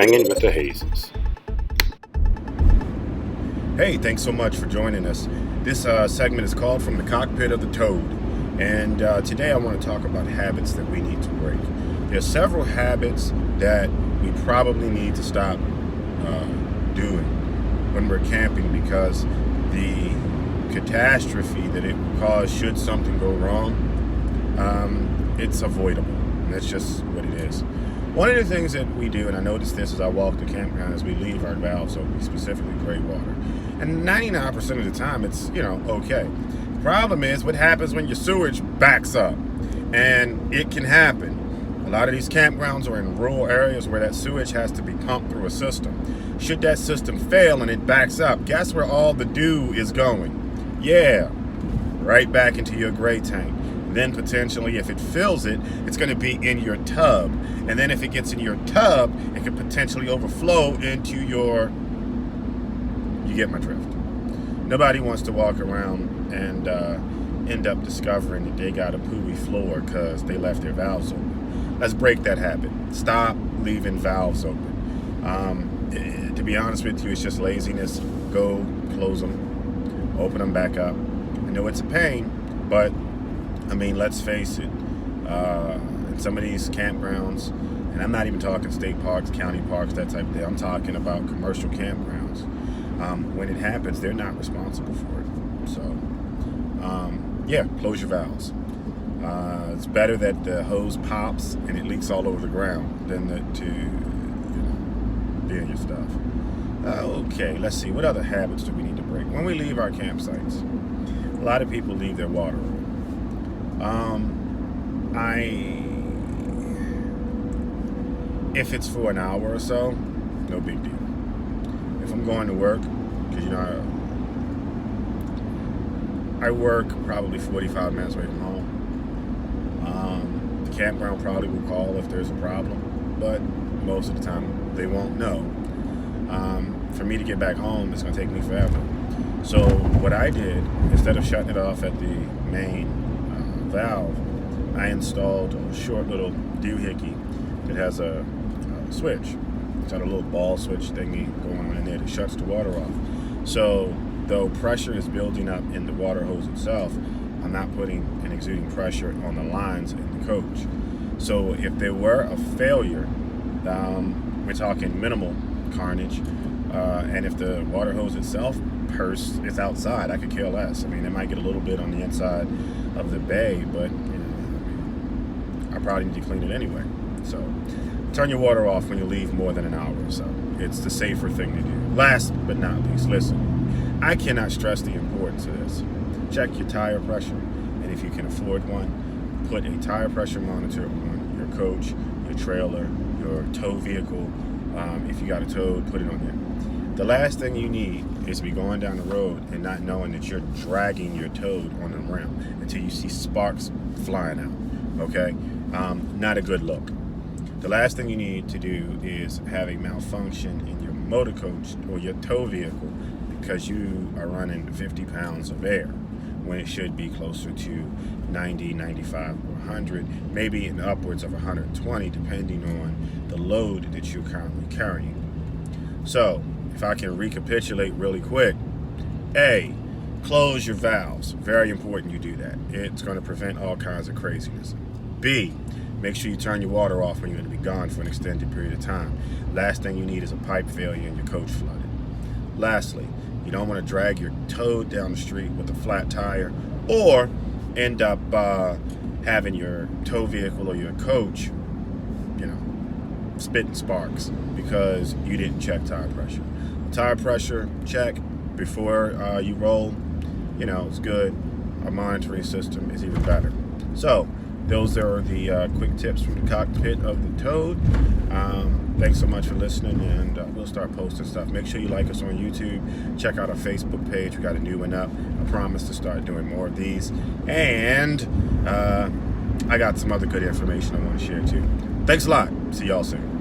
Hanging with the Hazes. Hey, thanks so much for joining us. This segment is called From the Cockpit of the Toad. And today I want to talk about habits that we need to break. There are several habits that we probably need to stop doing when we're camping because the catastrophe that it will cause should something go wrong, it's avoidable. And that's just what it is. One of the things that we do, and I noticed this as I walk the campground, is we leave our valves open, specifically gray water. And 99% of the time, it's, okay. The problem is what happens when your sewage backs up. And it can happen. A lot of these campgrounds are in rural areas where that sewage has to be pumped through a system. Should that system fail and it backs up, guess where all the dew is going? Yeah, right back into your gray tank. Then potentially, if it fills it, it's going to be in your tub. And then if it gets in your tub, it could potentially overflow into your... You get my drift. Nobody wants to walk around and end up discovering that they got a pooey floor because they left their valves open. Let's break that habit. Stop leaving valves open. To be honest with you, it's just laziness. Go close them, open them back up. I know it's a pain, but let's face it, in some of these campgrounds, and I'm not even talking state parks, county parks, that type of thing. I'm talking about commercial campgrounds. When it happens, they're not responsible for it. So, close your valves. It's better that the hose pops and it leaks all over the ground than to be in your stuff. Okay, let's see. What other habits do we need to break? When we leave our campsites, a lot of people leave their water on. If it's for an hour or so, no big deal. If I'm going to work, because I work probably 45 minutes away from home. The campground probably will call if there's a problem, but most of the time they won't know. For me to get back home, it's going to take me forever. So what I did, instead of shutting it off at the main valve, I installed a short little doohickey that has a switch. It's got a little ball switch thingy going on in there that shuts the water off. So though pressure is building up in the water hose itself, I'm not putting and exuding pressure on the lines in the coach. So if there were a failure, we're talking minimal carnage, and if the water hose itself bursts, it's outside, I could care less. It might get a little bit on the inside of the bay, but I probably need to clean it anyway. So turn your water off when you leave more than an hour or so. It's the safer thing to do. Last but not least, listen, I cannot stress the importance of this. Check your tire pressure, and if you can afford one, put a tire pressure monitor on your coach, your trailer, your tow vehicle. If you got a tow, put it on there. The last thing you need is to be going down the road and not knowing that you're dragging your toad on the rim until you see sparks flying out, okay? Not a good look. The last thing you need to do is have a malfunction in your motor coach or your tow vehicle because you are running 50 pounds of air when it should be closer to 90, 95, or 100, maybe in upwards of 120, depending on the load that you're currently carrying. So, if I can recapitulate really quick, A, close your valves. Very important you do that. It's going to prevent all kinds of craziness. B, make sure you turn your water off when you're going to be gone for an extended period of time. Last thing you need is a pipe failure and your coach flooded. Lastly, you don't want to drag your toad down the street with a flat tire or end up having your tow vehicle or your coach, spitting sparks because you didn't check tire pressure. Tire pressure check before you roll, it's good. Our monitoring system is even better. So those are the quick tips from the cockpit of the Toad. Thanks so much for listening, and we'll start posting stuff. Make sure you like us on YouTube. Check out our Facebook page. We got a new one up. I promise to start doing more of these. And I got some other good information I want to share too. Thanks a lot. See y'all soon.